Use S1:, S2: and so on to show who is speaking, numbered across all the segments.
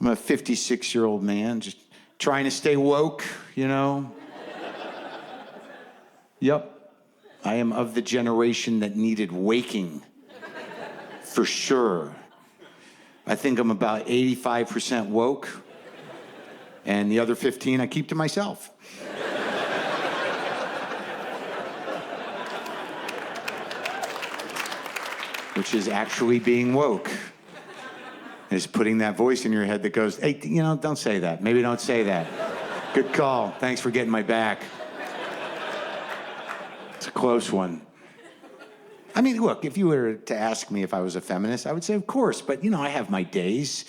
S1: I'm a 56-year-old man just trying to stay woke, you know? Yep. I am of the generation that needed waking, for sure. I think I'm about 85% woke, and the other 15 I keep to myself. Which is actually being woke. Is putting that voice in your head that goes, hey, you know, don't say that. Maybe don't say that. Good call. Thanks for getting my back. It's a close one. I mean, look, if you were to ask me if I was a feminist, I would say, of course, but, you know, I have my days.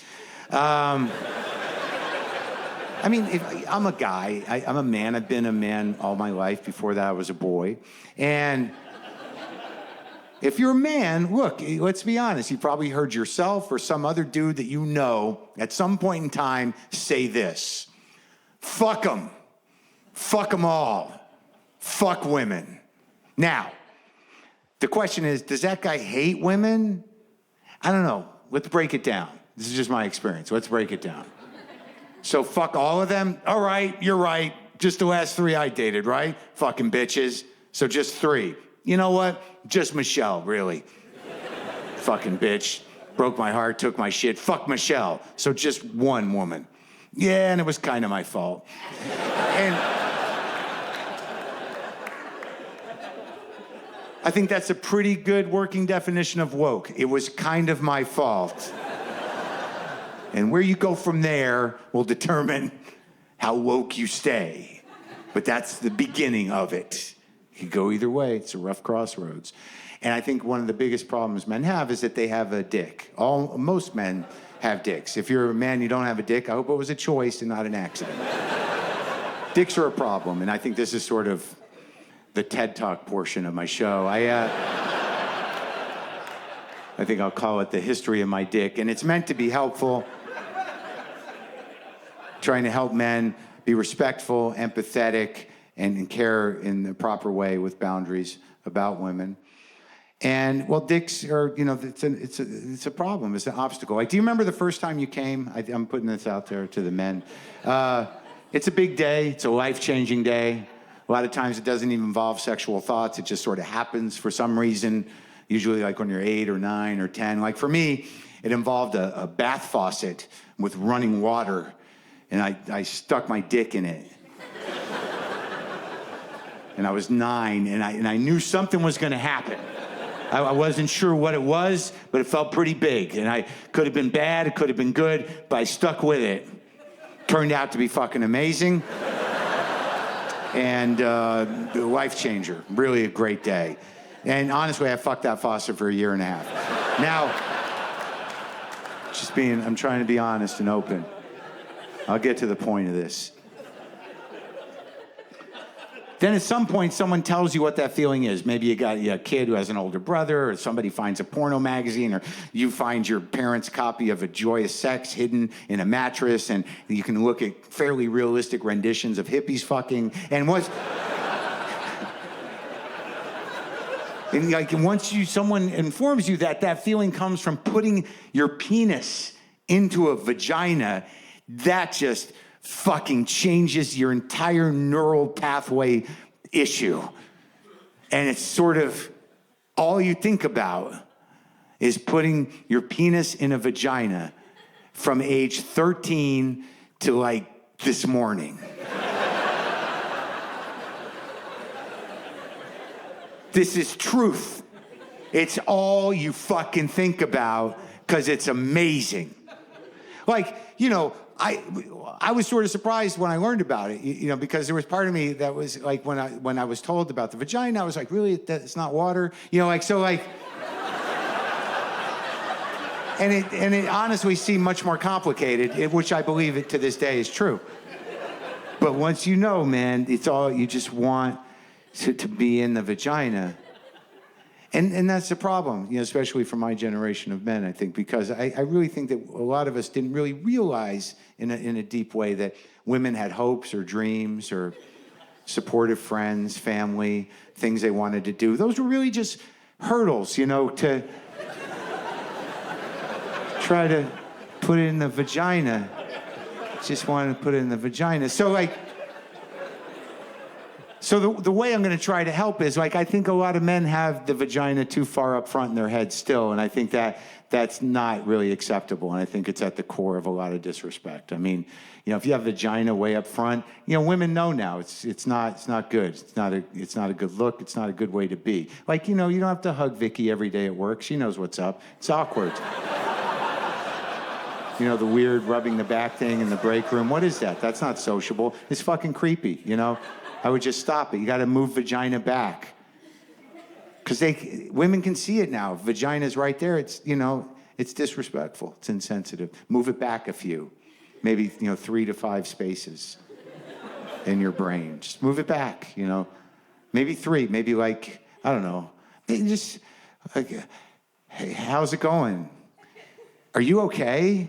S1: I mean, I'm a guy. I'm a man. I've been a man all my life. Before that, I was a boy. And if you're a man, look, let's be honest. You probably heard yourself or some other dude that you know at some point in time say this. Fuck them. Fuck them all. Fuck women. Now, the question is, does that guy hate women? I don't know. Let's break it down. This is just my experience. Let's break it down. So fuck all of them? All right, you're right. Just the last 3 I dated, right? Fucking bitches. So just 3. You know what? Just Michelle, really. Fucking bitch. Broke my heart, took my shit. Fuck Michelle. So just 1 woman. Yeah, and it was kind of my fault. And I think that's a pretty good working definition of woke. It was kind of my fault. And where you go from there will determine how woke you stay. But that's the beginning of it. You could go either way. It's a rough crossroads. And I think one of the biggest problems men have is that they have a dick. Most men have dicks. If you're a man, you don't have a dick, I hope it was a choice and not an accident. Dicks are a problem, and I think this is sort of the TED Talk portion of my show. I think I'll call it the history of my dick, and it's meant to be helpful. Trying to help men be respectful, empathetic, and care in the proper way with boundaries about women. And, well, dicks are, you know, it's a problem. It's an obstacle. Like, do you remember the first time you came? I'm putting this out there to the men. It's a big day. It's a life-changing day. A lot of times it doesn't even involve sexual thoughts. It just sort of happens for some reason, usually like when you're 8 or 9 or 10. Like for me, it involved a bath faucet with running water, and I stuck my dick in it. And I was 9, and I knew something was going to happen. I wasn't sure what it was, but it felt pretty big. And I could have been bad, it could have been good, but I stuck with it. Turned out to be fucking amazing. And a life changer. Really a great day. And honestly, I fucked that faucet for 1.5 years. Now, I'm trying to be honest and open. I'll get to the point of this. Then at some point, someone tells you what that feeling is. Maybe you got a kid who has an older brother, or somebody finds a porno magazine, or you find your parents' copy of A Joyous Sex hidden in a mattress, and you can look at fairly realistic renditions of hippies fucking. And once someone informs you that feeling comes from putting your penis into a vagina, that just fucking changes your entire neural pathway issue. And it's sort of all you think about is putting your penis in a vagina from age 13 to like this morning. This is truth. It's all you fucking think about because it's amazing. Like, you know, I was sort of surprised when I learned about it, you know, because there was part of me that was like, when I was told about the vagina, I was like, really, it's not water? You know, like, so like, and it honestly seemed much more complicated, which I believe it to this day is true. But once you know, man, it's all, you just want to be in the vagina. And that's the problem, you know, especially for my generation of men, I think, because I really think that a lot of us didn't really realize in a deep way that women had hopes or dreams or supportive friends, family, things they wanted to do. Those were really just hurdles, you know, to try to put it in the vagina. Just wanted to put it in the vagina. So like, so the way I'm going to try to help is like, I think a lot of men have the vagina too far up front in their head still. And I think that's not really acceptable. And I think it's at the core of a lot of disrespect. I mean, you know, if you have vagina way up front, you know, women know now it's not good. It's not a good look. It's not a good way to be. Like, you know, you don't have to hug Vicky every day at work. She knows what's up. It's awkward. You know, the weird rubbing the back thing in the break room. What is that? That's not sociable. It's fucking creepy, you know? I would just stop it. You got to move vagina back. Because women can see it now. Vagina's right there. It's, you know, it's disrespectful. It's insensitive. Move it back a few. Maybe, you know, 3 to 5 spaces in your brain. Just move it back, you know. Maybe 3. Maybe like, I don't know. Just like, hey, how's it going? Are you okay?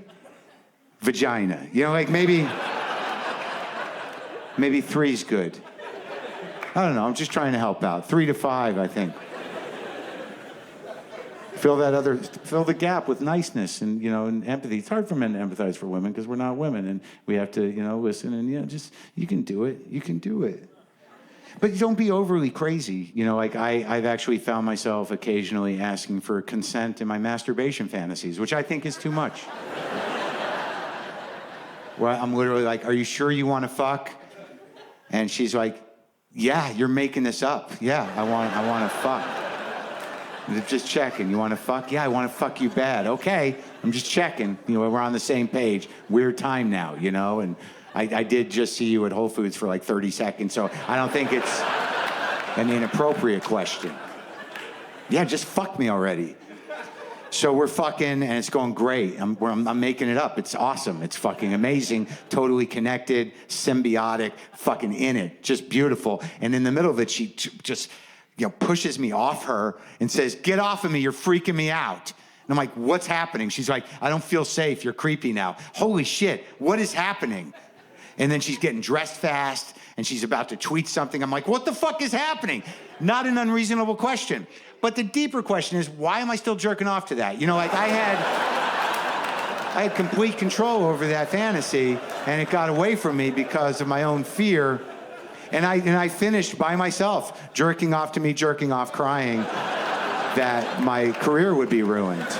S1: Vagina. You know, like maybe 3's good. I don't know. I'm just trying to help out. 3 to 5, I think. Fill the gap with niceness and, you know, and empathy. It's hard for men to empathize for women because we're not women and we have to, you know, listen and, you know, just, you can do it. You can do it. But don't be overly crazy. You know, like I've actually found myself occasionally asking for consent in my masturbation fantasies, which I think is too much. Where I'm literally like, are you sure you want to fuck? And she's like, yeah, you're making this up. Yeah, I want to fuck. Just checking. You want to fuck? Yeah, I want to fuck you bad. Okay, I'm just checking. You know, we're on the same page. Weird time now, you know? And I did just see you at Whole Foods for like 30 seconds, so I don't think it's an inappropriate question. Yeah, just fuck me already. So we're fucking, and it's going great. I'm making it up. It's awesome. It's fucking amazing. Totally connected, symbiotic, fucking in it. Just beautiful. And in the middle of it, she just, you know, pushes me off her and says, get off of me. You're freaking me out. And I'm like, what's happening? She's like, I don't feel safe. You're creepy now. Holy shit. What is happening? And then she's getting dressed fast and she's about to tweet something. I'm like, what the fuck is happening? Not an unreasonable question. But the deeper question is, why am I still jerking off to that? You know, like I had complete control over that fantasy and it got away from me because of my own fear. And I finished by myself, jerking off to me, jerking off, crying that my career would be ruined.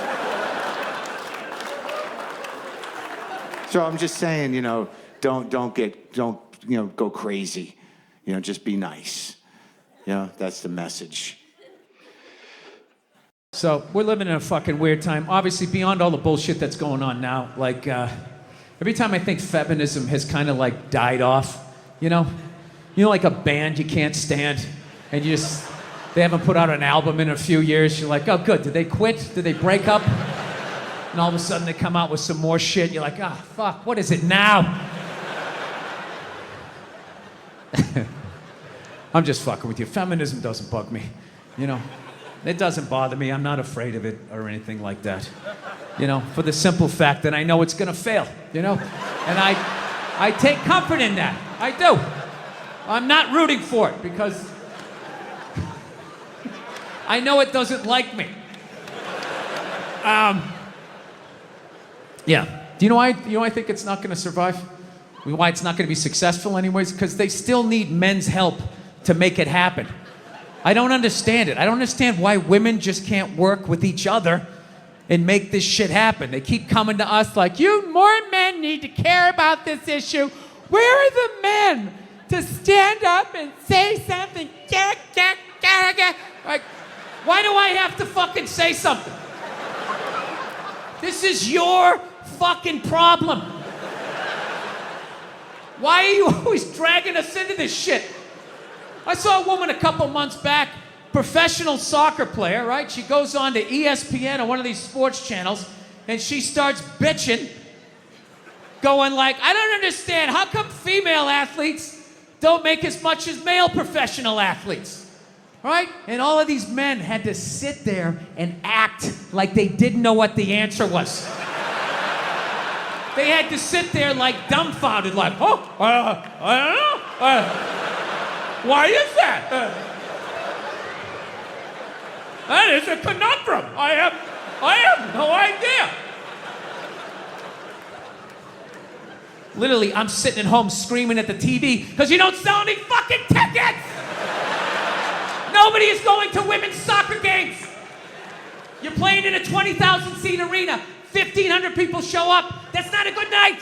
S1: So I'm just saying, you know, don't go crazy. You know, just be nice. You know, that's the message.
S2: So we're living in a fucking weird time. Obviously, beyond all the bullshit that's going on now, like every time I think feminism has kind of like died off, you know, like a band you can't stand, and they haven't put out an album in a few years. You're like, oh, good. Did they quit? Did they break up? And all of a sudden they come out with some more shit. You're like, ah, fuck. What is it now? I'm just fucking with you. Feminism doesn't bug me, you know. It doesn't bother me. I'm not afraid of it or anything like that. You know, for the simple fact that I know it's gonna fail, you know? And I take comfort in that. I do. I'm not rooting for it because I know it doesn't like me. Yeah. Do you know why I think it's not gonna survive? Why it's not gonna be successful anyways? Because they still need men's help to make it happen. I don't understand it. I don't understand why women just can't work with each other and make this shit happen. They keep coming to us like, you more men need to care about this issue. Where are the men to stand up and say something? Like, why do I have to fucking say something? This is your fucking problem. Why are you always dragging us into this shit? I saw a woman a couple months back, professional soccer player, right? She goes on to ESPN or one of these sports channels, and she starts bitching, going like, I don't understand, how come female athletes don't make as much as male professional athletes, right? And all of these men had to sit there and act like they didn't know what the answer was. They had to sit there like dumbfounded, like, I don't know. Why is that? That is a conundrum. I have no idea. Literally, I'm sitting at home screaming at the TV because you don't sell any fucking tickets! Nobody is going to women's soccer games. You're playing in a 20,000 seat arena. 1,500 people show up. That's not a good night.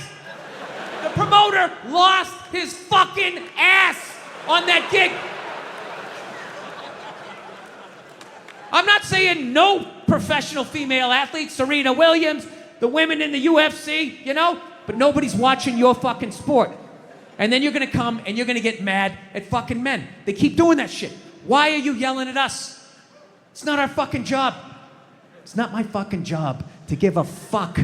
S2: The promoter lost his fucking ass on that gig. I'm not saying no professional female athletes, Serena Williams, the women in the UFC, you know, but nobody's watching your fucking sport. And then you're gonna come and you're gonna get mad at fucking men. They keep doing that shit. Why are you yelling at us? It's not our fucking job. It's not my fucking job to give a fuck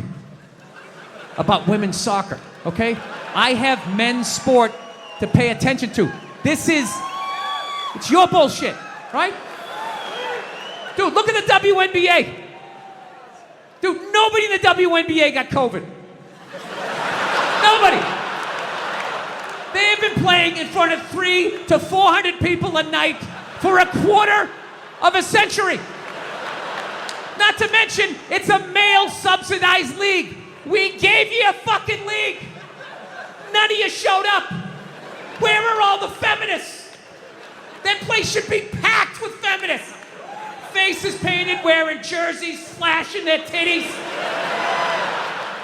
S2: about women's soccer, okay? I have men's sport to pay attention to. It's your bullshit, right? Dude, look at the WNBA. Dude, nobody in the WNBA got COVID. Nobody. They have been playing in front of 300 to 400 people a night for a quarter of a century. Not to mention, it's a male-subsidized league. We gave you a fucking league. None of you showed up. Where are all the feminists? That place should be packed with feminists. Faces painted, wearing jerseys, flashing their titties.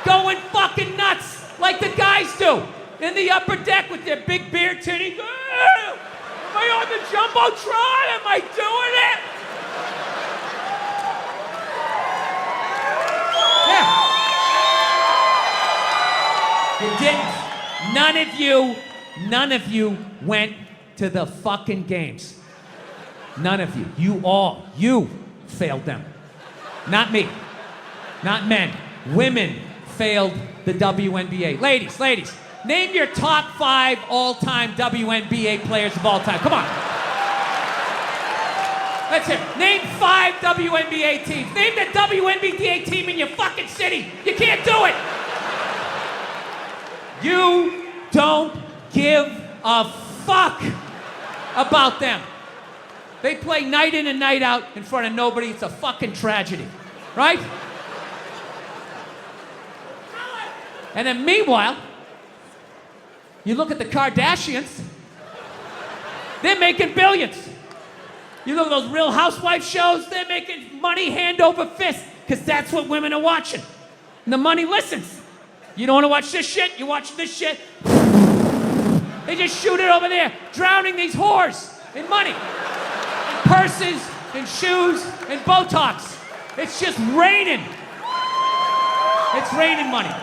S2: Going fucking nuts like the guys do. In the upper deck with their big beer titties. Am I on the Jumbotron? Am I doing it? Yeah. You didn't. None of you went to the fucking games. None of you. You failed them. Not me. Not men. Women failed the WNBA. Ladies, name your top 5 all-time WNBA players of all time. Come on. Let's hear it. Name 5 WNBA teams. Name the WNBA team in your fucking city. You can't do it. You don't give a fuck about them. They play night in and night out in front of nobody. It's a fucking tragedy, right? And then meanwhile, you look at the Kardashians, they're making billions. You look at those Real Housewives shows, they're making money hand over fist, because that's what women are watching. And the money listens. You don't want to watch this shit, you watch this shit. They just shoot it over there, drowning these whores in money. In purses, in shoes, in Botox. It's just raining. It's raining money.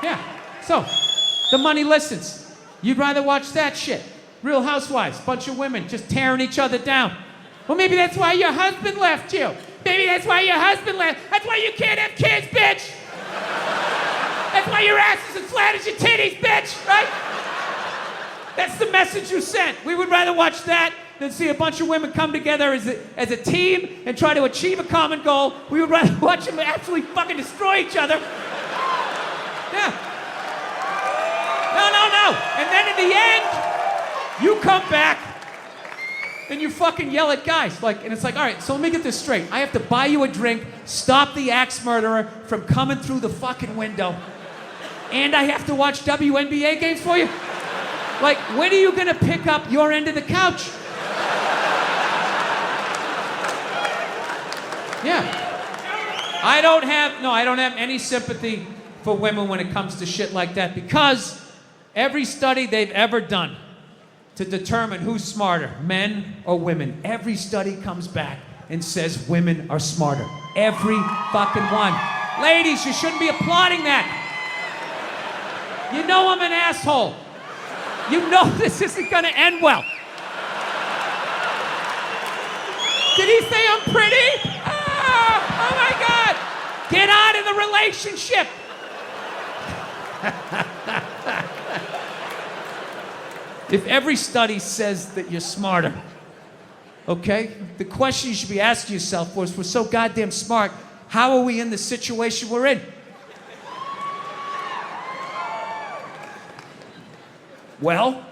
S2: Yeah, so the money listens. You'd rather watch that shit. Real Housewives, bunch of women just tearing each other down. Well, maybe that's why your husband left you. Maybe that's why your husband left. That's why you can't have kids, bitch. That's why your ass is as flat as your titties, bitch, right? That's the message you sent. We would rather watch that than see a bunch of women come together as a team and try to achieve a common goal. We would rather watch them actually fucking destroy each other. Yeah. No. And then in the end, you come back and you fucking yell at guys. And it's like, all right, so let me get this straight. I have to buy you a drink, stop the axe murderer from coming through the fucking window, and I have to watch WNBA games for you? When are you gonna pick up your end of the couch? Yeah. I don't have any sympathy for women when it comes to shit like that, because every study they've ever done to determine who's smarter, men or women, every study comes back and says women are smarter. Every fucking one. Ladies, you shouldn't be applauding that. You know I'm an asshole. You know this isn't gonna end well. Did he say I'm pretty? Oh my God. Get out of the relationship. If every study says that you're smarter, okay? The question you should be asking yourself was, we're so goddamn smart, how are we in the situation we're in? Well,